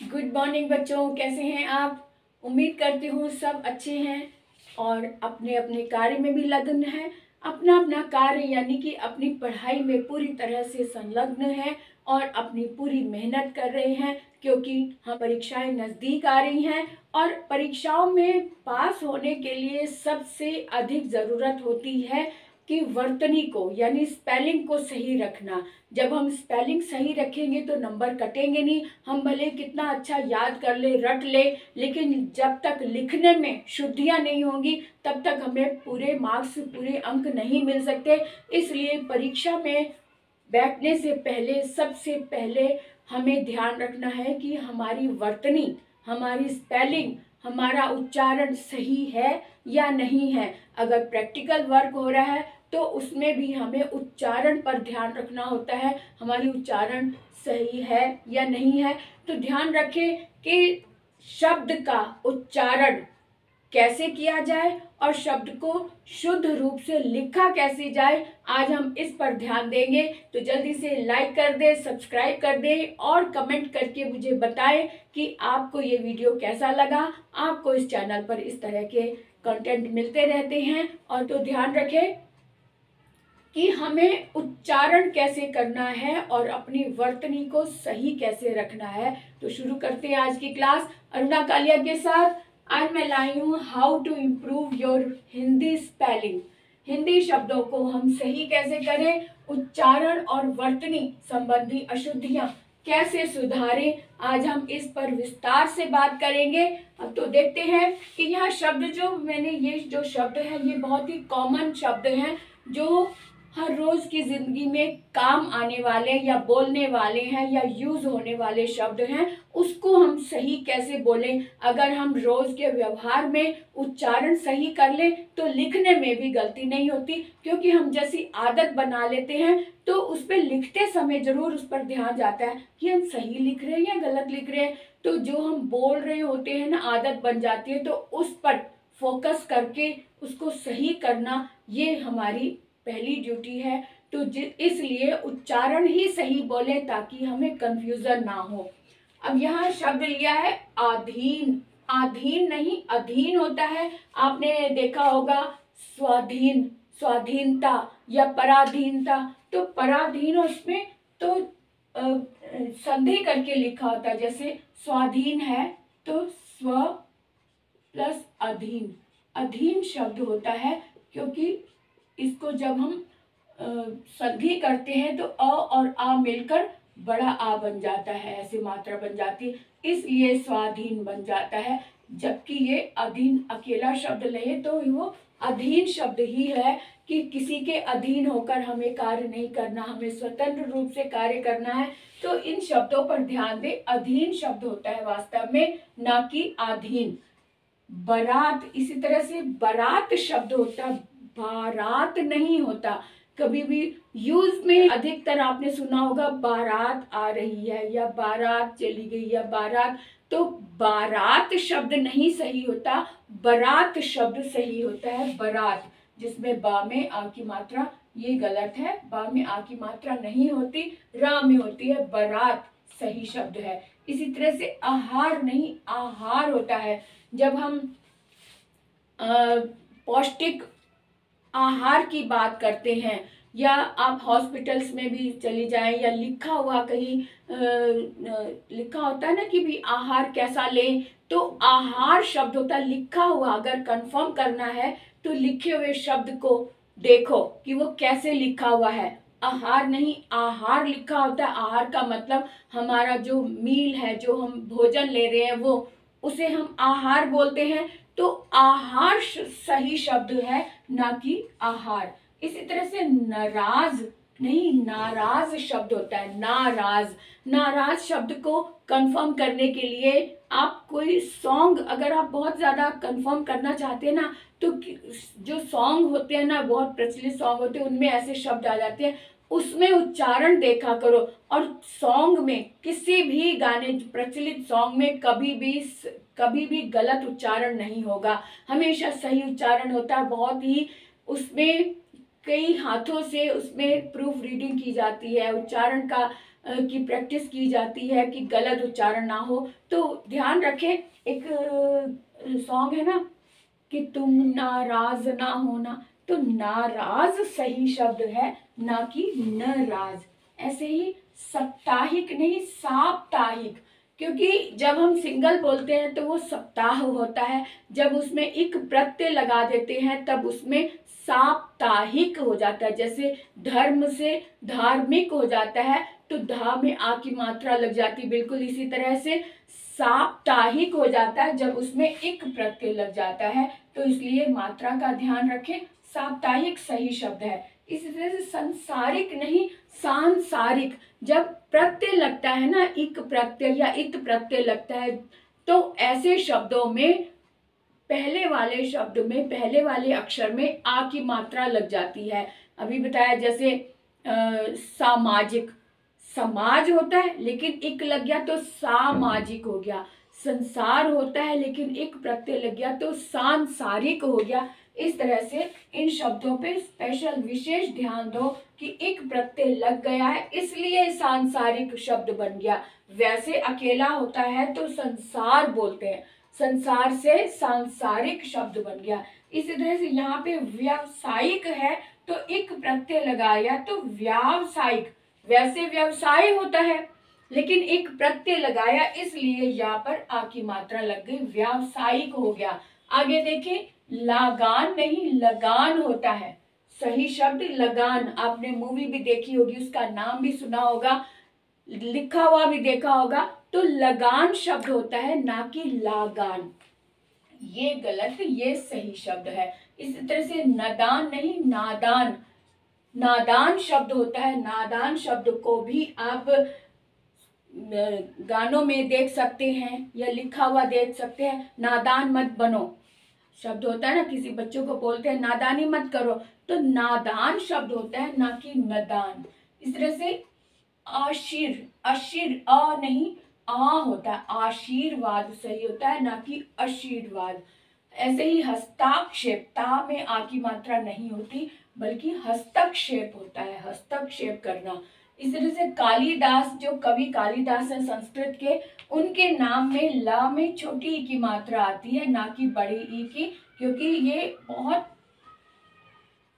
Good morning बच्चों, कैसे हैं आप। उम्मीद करती हूँ सब अच्छे हैं और अपने अपने कार्य में भी लग्न हैं। अपना अपना कार्य यानी कि अपनी पढ़ाई में पूरी तरह से संलग्न हैं और अपनी पूरी मेहनत कर रहे हैं, क्योंकि हम परीक्षाएं नज़दीक आ रही हैं और परीक्षाओं में पास होने के लिए सबसे अधिक ज़रूरत होती है कि वर्तनी को यानी स्पेलिंग को सही रखना। जब हम स्पेलिंग सही रखेंगे तो नंबर कटेंगे नहीं। हम भले कितना अच्छा याद कर ले, रट ले, लेकिन जब तक लिखने में शुद्धियाँ नहीं होंगी तब तक हमें पूरे मार्क्स, पूरे अंक नहीं मिल सकते। इसलिए परीक्षा में बैठने से पहले सबसे पहले हमें ध्यान रखना है कि हमारी वर्तनी, हमारी स्पेलिंग, हमारा उच्चारण सही है या नहीं है। अगर प्रैक्टिकल वर्क हो रहा है तो उसमें भी हमें उच्चारण पर ध्यान रखना होता है, हमारी उच्चारण सही है या नहीं है। तो ध्यान रखें कि शब्द का उच्चारण कैसे किया जाए और शब्द को शुद्ध रूप से लिखा कैसे जाए, आज हम इस पर ध्यान देंगे। तो जल्दी से लाइक कर दे, सब्सक्राइब कर दे और कमेंट करके मुझे बताएं कि आपको ये वीडियो कैसा लगा। आपको इस चैनल पर इस तरह के कंटेंट मिलते रहते हैं। और तो ध्यान रखें कि हमें उच्चारण कैसे करना है और अपनी वर्तनी को सही कैसे रखना है। तो शुरू करते हैं आज की क्लास अरुणा कालिया के साथ। आज मैं लाई हूँ how to improve your Hindi spelling. Hindi शब्दों को हम सही कैसे करें, उच्चारण और वर्तनी संबंधी अशुद्धियां कैसे सुधारें, आज हम इस पर विस्तार से बात करेंगे। अब तो देखते हैं कि यह शब्द ये जो शब्द है ये बहुत ही कॉमन शब्द हैं, जो हर रोज की जिंदगी में काम आने वाले या बोलने वाले हैं या यूज होने वाले शब्द हैं। उसको हम सही कैसे बोलें। अगर हम रोज के व्यवहार में उच्चारण सही कर लें तो लिखने में भी गलती नहीं होती, क्योंकि हम जैसी आदत बना लेते हैं तो उस पर लिखते समय जरूर उस पर ध्यान जाता है कि हम सही लिख रहे हैं या गलत लिख रहे हैं। तो जो हम बोल रहे होते हैं ना, आदत बन जाती है, तो उस पर फोकस करके उसको सही करना ये हमारी पहली ड्यूटी है। तो इसलिए उच्चारण ही सही बोले ताकि हमें कंफ्यूजन ना हो। अब यहाँ शब्द लिया है अधीन। अधीन नहीं, अधीन होता है। आपने देखा होगा स्वाधीन, स्वाधीनता या पराधीनता। तो पराधीन उसमें तो संधि करके लिखा होता है। जैसे स्वाधीन है तो स्व प्लस अधीन, अधीन शब्द होता है, क्योंकि इसको जब हम संधि करते हैं तो अ और आ मिलकर बड़ा आ बन जाता है, ऐसे मात्रा बन जाती है, इसलिए स्वाधीन बन जाता है। जबकि ये अधीन अकेला शब्द ले तो वो अधीन शब्द ही है कि किसी के अधीन होकर हमें कार्य नहीं करना, हमें स्वतंत्र रूप से कार्य करना है। तो इन शब्दों पर ध्यान दे। अधीन शब्द होता है वास्तव में, ना कि अधीन। बारात, इसी तरह से बारात शब्द होता है, बारात नहीं होता। कभी भी यूज में अधिकतर आपने सुना होगा बारात आ रही है या बारात चली गई या बारात। तो बारात शब्द नहीं सही होता, बारात शब्द सही होता है। बारात, जिसमें बा में आ की मात्रा, ये गलत है, बा में आ की मात्रा नहीं होती, रा में होती है। बारात सही शब्द है। इसी तरह से आहार नहीं, आहार होता है। जब हम पौष्टिक आहार की बात करते हैं, या आप हॉस्पिटल्स में भी चली जाएं या लिखा हुआ कहीं लिखा होता है ना कि भी आहार कैसा लें, तो आहार शब्द होता है लिखा हुआ। अगर कंफर्म करना है तो लिखे हुए शब्द को देखो कि वो कैसे लिखा हुआ है। आहार नहीं, आहार लिखा होता है। आहार का मतलब हमारा जो मील है, जो हम भोजन ले रहे हैं, वो उसे हम आहार बोलते हैं। तो आहार सही शब्द है, ना कि आहार। इसी तरह से नाराज नहीं, नाराज शब्द होता है। नाराज, नाराज शब्द को कंफर्म करने के लिए आप कोई सॉन्ग, अगर आप बहुत ज्यादा कंफर्म करना चाहते हैं ना, तो जो सॉन्ग होते हैं ना, बहुत प्रचलित सॉन्ग होते हैं, उनमें ऐसे शब्द आ जाते हैं, उसमें उच्चारण देखा करो। और सॉन्ग में, किसी भी गाने प्रचलित सॉन्ग में कभी भी गलत उच्चारण नहीं होगा, हमेशा सही उच्चारण होता है। बहुत ही उसमें कई हाथों से उसमें प्रूफ रीडिंग की जाती है, उच्चारण का की प्रैक्टिस की जाती है कि गलत उच्चारण ना हो। तो ध्यान रखें, एक सॉन्ग है ना कि तुम नाराज ना होना, तो नाराज सही शब्द है, ना कि नाराज। ऐसे ही साप्ताहिक नहीं साप्ताहिक, क्योंकि जब हम सिंगल बोलते हैं तो वो सप्ताह होता है, जब उसमें एक प्रत्यय लगा देते हैं तब उसमें साप्ताहिक हो जाता है। जैसे धर्म से धार्मिक हो जाता है तो धा में आ की मात्रा लग जाती, बिल्कुल इसी तरह से साप्ताहिक हो जाता है जब उसमें एक प्रत्यय लग जाता है। तो इसलिए मात्रा का ध्यान रखें, साप्ताहिक सही शब्द है। इसी तरह से संसारिक नहीं सांसारिक, जब प्रत्यय लगता है ना, इक प्रत्यय या इत प्रत्यय लगता है, तो ऐसे शब्दों में पहले वाले शब्द में पहले वाले अक्षर में आ की मात्रा लग जाती है। अभी बताया जैसे सामाजिक, समाज होता है लेकिन एक लग गया तो सामाजिक हो गया। संसार होता है लेकिन एक प्रत्यय लग गया तो सांसारिक हो गया। इस तरह से इन शब्दों पे स्पेशल विशेष ध्यान दो कि एक प्रत्यय लग गया है इसलिए सांसारिक शब्द बन गया। वैसे अकेला होता है तो संसार बोलते हैं, संसार से सांसारिक शब्द बन गया। इसी तरह से यहाँ पे व्यावसायिक है तो एक प्रत्यय लगाया तो व्यावसायिक, वैसे व्यवसाय होता है लेकिन एक प्रत्यय लगाया इसलिए यहाँ पर आ की मात्रा लग गई, व्यावसायिक हो गया। आगे देखें, लगान नहीं लगान होता है, सही शब्द लगान। आपने मूवी भी देखी होगी, उसका नाम भी सुना होगा, लिखा हुआ भी देखा होगा। तो लगान शब्द होता है ना कि लागान, ये गलत, ये सही शब्द है। इसी तरह से नदान नहीं नादान, नादान शब्द होता है। नादान शब्द को भी आप गानों में देख सकते हैं या लिखा हुआ देख सकते हैं। नादान मत बनो शब्द होता है ना, किसी बच्चों को बोलते हैं नादानी मत करो, तो नादान शब्द होता है ना कि नदान। इस तरह से आशीर, अशीर अ नहीं आ होता है, आशीर्वाद सही होता है ना कि आशीर्वाद। ऐसे ही हस्ताक्षेप, ता में आ की मात्रा नहीं होती बल्कि हस्तक्षेप होता है, हस्तक्षेप करना। इस तरह से कालिदास, जो कवि कालिदास है संस्कृत के, उनके नाम में ला में छोटी ई की मात्रा आती है ना कि बड़ी ई की, क्योंकि ये बहुत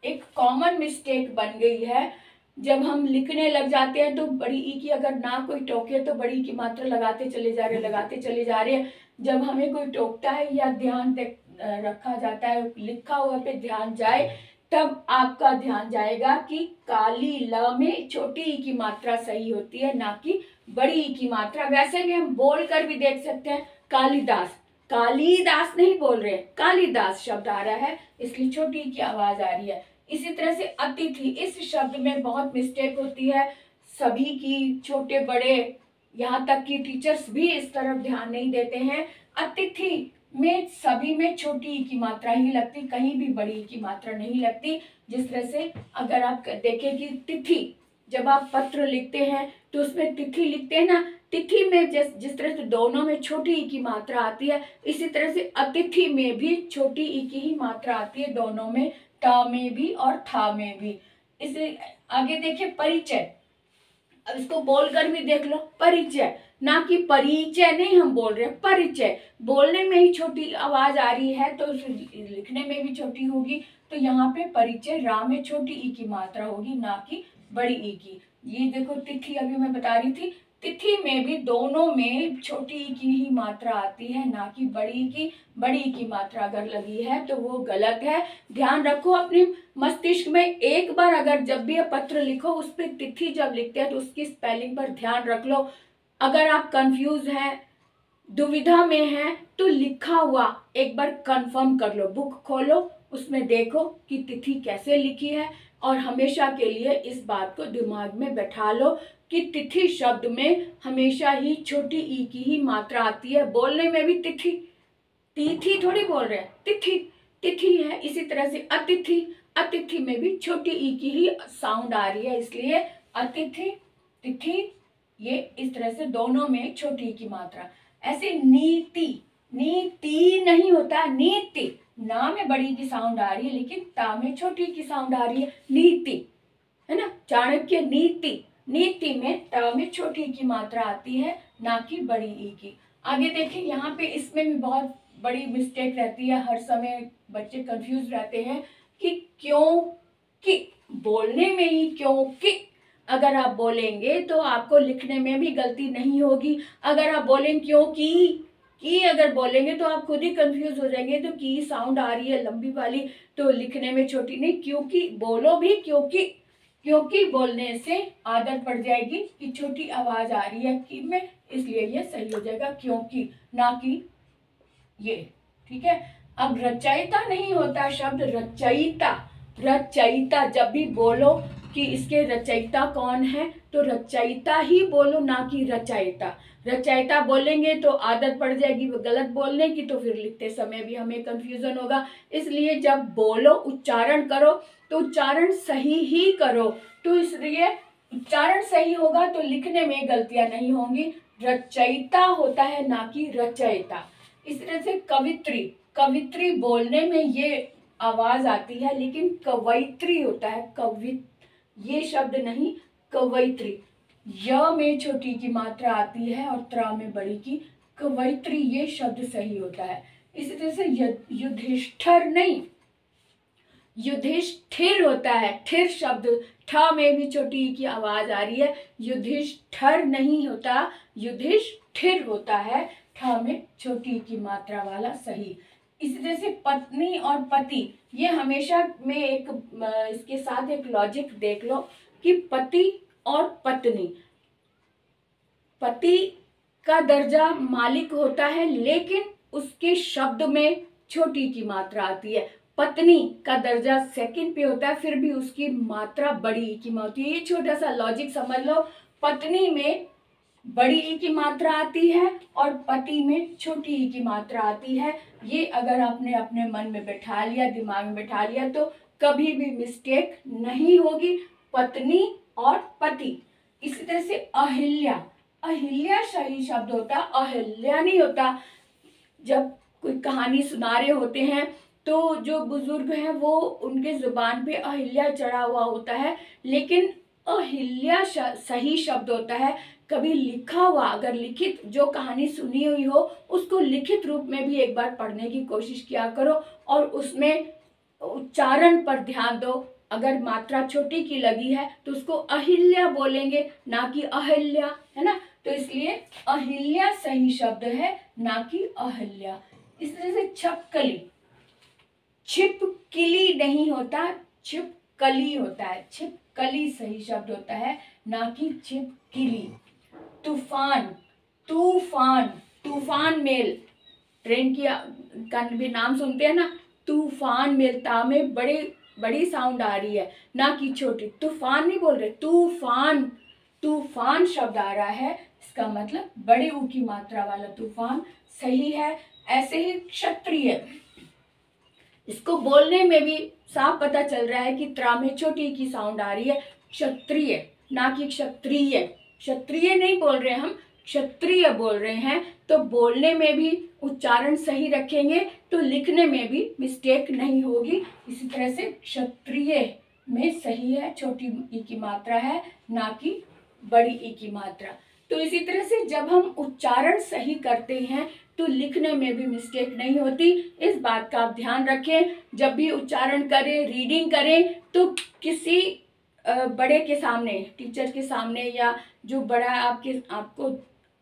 एक कॉमन मिस्टेक बन गई है। जब हम लिखने लग जाते हैं तो बड़ी ई की अगर ना कोई टोके तो बड़ी ई की मात्रा लगाते चले जा रहे, लगाते चले जा रहे हैं। जब हमें कोई टोकता है या ध्यान रखा जाता है, लिखा हुआ पे ध्यान जाए, तब आपका ध्यान जाएगा कि काली ल में छोटी ई की मात्रा सही होती है ना कि बड़ी ई की मात्रा। वैसे भी हम बोल कर भी देख सकते हैं कालिदास, कालिदास नहीं बोल रहे, कालिदास शब्द आ रहा है इसलिए छोटी ई की आवाज आ रही है। इसी तरह से अतिथि, इस शब्द में बहुत मिस्टेक होती है सभी की, छोटे बड़े, यहाँ तक कि टीचर्स भी इस तरफ ध्यान नहीं देते हैं। अतिथि में सभी में छोटी ई की मात्रा ही लगती, कहीं भी बड़ी ई की मात्रा नहीं लगती। जिस तरह से अगर आप देखें कि तिथि, जब आप पत्र लिखते हैं तो उसमें तिथि लिखते हैं ना, तिथि में जिस तरह से दोनों में छोटी ई की मात्रा आती है, इसी तरह से अतिथि में भी छोटी ई की ही मात्रा आती है, दोनों में, टा में भी और था में भी। इसे आगे देखिए परिचय, अब इसको बोलकर भी देख लो, परिचय ना कि परिचय नहीं हम बोल रहे, परिचय। बोलने में ही छोटी आवाज आ रही है तो लिखने में भी छोटी होगी, तो यहाँ पे परिचय रा में छोटी ई की मात्रा होगी ना कि बड़ी ई की। ये देखो तिथि, अभी मैं बता रही थी, तिथि में भी दोनों में छोटी ई की ही मात्रा आती है ना कि बड़ी की। बड़ी की मात्रा अगर लगी है तो वो गलत है। ध्यान रखो अपने मस्तिष्क में, एक बार अगर जब भी पत्र लिखो उस पर तिथि जब लिखते हैं तो उसकी स्पेलिंग पर ध्यान रख लो। अगर आप कंफ्यूज हैं, दुविधा में हैं, तो लिखा हुआ एक बार कंफर्म कर लो, बुक खोलो, उसमें देखो कि तिथि कैसे लिखी है, और हमेशा के लिए इस बात को दिमाग में बैठा लो कि तिथि शब्द में हमेशा ही छोटी ई की ही मात्रा आती है। बोलने में भी तिथि, तिथि थोड़ी बोल रहे हैं, तिथि तिथि है। इसी तरह से अतिथि, अतिथि में भी छोटी ई की ही साउंड आ रही है, इसलिए अतिथि तिथि, ये इस तरह से दोनों में छोटी ई की मात्रा। ऐसे नीति, नीति नहीं होता, नीति, ना में बड़ी की साउंड आ रही है लेकिन ता में छोटी की साउंड आ रही है, नीति है ना। चाणक्य नीति, नीति में त में छोटी ई की मात्रा आती है, ना कि बड़ी ई की। आगे देखिए यहाँ पे इसमें भी बहुत बड़ी मिस्टेक रहती है, हर समय बच्चे कंफ्यूज रहते हैं कि क्योंकि, बोलने में ही क्योंकि अगर आप बोलेंगे तो आपको लिखने में भी गलती नहीं होगी। अगर आप बोलेंगे क्योंकि की अगर बोलेंगे तो आप खुद ही कंफ्यूज हो जाएंगे, तो की साउंड आ रही है लंबी वाली, तो लिखने में छोटी नहीं। क्योंकि बोलो भी क्योंकि, क्योंकि बोलने से आदत पड़ जाएगी कि छोटी आवाज आ रही है की में, इसलिए ये सही हो जाएगा क्योंकि, ना कि ये। ठीक है। अब रचयिता नहीं होता शब्द, रचयिता। रचयिता जब भी बोलो कि इसके रचयिता कौन है, तो रचयिता ही बोलो, ना कि रचयिता। रचयिता बोलेंगे तो आदत पड़ जाएगी गलत बोलने की, तो फिर लिखते समय भी हमें कंफ्यूजन होगा। इसलिए जब बोलो, उच्चारण करो तो उच्चारण सही ही करो, तो इसलिए उच्चारण सही होगा तो लिखने में गलतियां नहीं होंगी। रचयिता होता है, ना कि रचयिता। इस तरह से कवित्री, कवित्री बोलने में ये आवाज आती है, लेकिन कवयित्री होता है, ये शब्द नहीं, कवयित्री। य में छोटी की मात्रा आती है और त्र में बड़ी की, कवयित्री ये शब्द सही होता है। इसी तरह से युधिष्ठिर नहीं, युधिष्ठिर होता है। ठिर शब्द, ठ में भी छोटी की आवाज आ रही है, युधिष्ठिर नहीं होता, युधिष्ठिर होता है, ठ में छोटी की मात्रा वाला सही। इसी तरह से पत्नी और पति, ये हमेशा में एक इसके साथ एक लॉजिक देख लो कि पति और पत्नी, पति का दर्जा मालिक होता है, लेकिन उसके शब्द में छोटी की मात्रा आती है। पत्नी का दर्जा सेकंड पे होता है, फिर भी उसकी मात्रा बड़ी ई की होती है। ये छोटा सा लॉजिक समझ लो। पत्नी में बड़ी ई की मात्रा आती है और पति में छोटी ई की मात्रा आती है। ये अगर आपने अपने मन में बैठा लिया, दिमाग में बैठा लिया, तो कभी भी मिस्टेक नहीं होगी। पत्नी और पति। इसी तरह से अहिल्या, अहिल्या सही शब्द होता, अहिल्या नहीं होता। जब कोई कहानी सुना रहे होते हैं तो जो बुजुर्ग हैं वो उनके जुबान पे अहिल्या चढ़ा हुआ होता है, लेकिन अहिल्या सही शब्द होता है। कभी लिखा हुआ, अगर लिखित जो कहानी सुनी हुई हो उसको लिखित रूप में भी एक बार पढ़ने की कोशिश किया करो और उसमें उच्चारण पर ध्यान दो। अगर मात्रा छोटी की लगी है तो उसको अहिल्या बोलेंगे, ना कि अहिल्या, है ना। तो इसलिए अहिल्या सही शब्द है, ना कि अहिल्या। इस तरह से छपकली, छिपकली नहीं होता, छिपकली होता है। छिपकली सही शब्द होता है, ना कि छिपकली। तूफान, तूफान, तूफान मेल, ट्रेन की का भी नाम सुनते हैं ना, तूफान मेल, ता में बड़ी साउंड आ रही है, ना कि छोटी। तूफान नहीं बोल रहे, तूफान, तूफान शब्द आ रहा है, इसका मतलब बड़े ऊ की मात्रा वाला तूफान सही है। ऐसे ही क्षत्रिय, इसको बोलने में भी साफ पता चल रहा है कि त्रा में छोटी की साउंड आ रही है। क्षत्रिय, ना कि क्षत्रिय। क्षत्रिय नहीं बोल रहे हम, क्षत्रिय बोल रहे हैं। तो बोलने में भी उच्चारण सही रखेंगे तो लिखने में भी मिस्टेक नहीं होगी। इसी तरह से क्षत्रिय में सही है, छोटी ई की मात्रा है, ना कि बड़ी ई की मात्रा। तो इसी तरह से जब हम उच्चारण सही करते हैं तो लिखने में भी मिस्टेक नहीं होती। इस बात का आप ध्यान रखें। जब भी उच्चारण करें, रीडिंग करें, तो किसी बड़े के सामने, टीचर के सामने, या जो बड़ा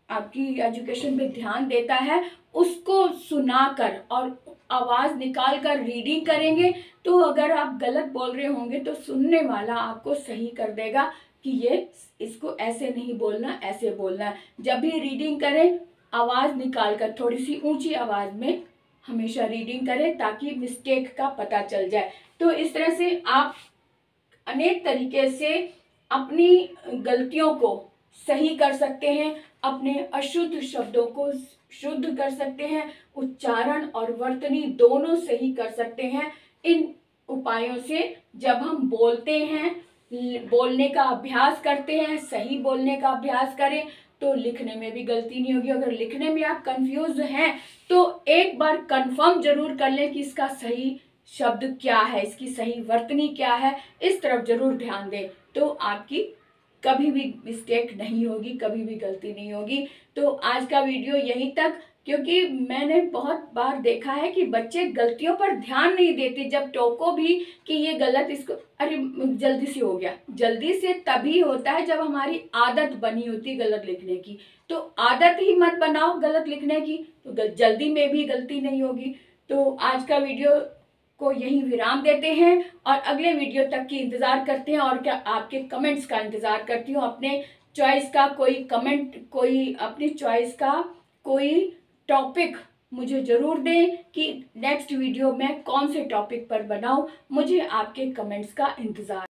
आपकी एजुकेशन पे ध्यान देता है, उसको सुनाकर और आवाज़ निकाल कर रीडिंग करेंगे, तो अगर आप गलत बोल रहे होंगे तो सुनने वाला आपको सही कर देगा कि ये इसको ऐसे नहीं बोलना, ऐसे बोलना है। जब भी रीडिंग करें, आवाज़ निकाल कर थोड़ी सी ऊंची आवाज़ में हमेशा रीडिंग करें, ताकि मिस्टेक का पता चल जाए। तो इस तरह से आप अनेक तरीके से अपनी गलतियों को सही कर सकते हैं, अपने अशुद्ध शब्दों को शुद्ध कर सकते हैं, उच्चारण और वर्तनी दोनों सही कर सकते हैं। इन उपायों से जब हम बोलते हैं, बोलने का अभ्यास करते हैं, सही बोलने का अभ्यास करें, तो लिखने में भी गलती नहीं होगी। अगर लिखने में आप कंफ्यूज हैं तो एक बार कंफर्म जरूर कर लें कि इसका सही शब्द क्या है, इसकी सही वर्तनी क्या है, इस तरफ जरूर ध्यान दें, तो आपकी कभी भी मिस्टेक नहीं होगी, कभी भी गलती नहीं होगी। तो आज का वीडियो यहीं तक, क्योंकि मैंने बहुत बार देखा है कि बच्चे गलतियों पर ध्यान नहीं देते, जब टोको भी कि ये गलत, इसको अरे जल्दी से हो गया। जल्दी से तभी होता है जब हमारी आदत बनी होती गलत लिखने की। तो आदत ही मत बनाओ गलत लिखने की, तो जल्दी में भी गलती नहीं होगी। तो आज का वीडियो को यही विराम देते हैं और अगले वीडियो तक की इंतज़ार करते हैं, और क्या आपके कमेंट्स का इंतज़ार करती हूँ। अपने चॉइस का कोई कमेंट, कोई अपनी चॉइस का कोई टॉपिक मुझे ज़रूर दें कि नेक्स्ट वीडियो में कौन से टॉपिक पर बनाऊं। मुझे आपके कमेंट्स का इंतज़ार।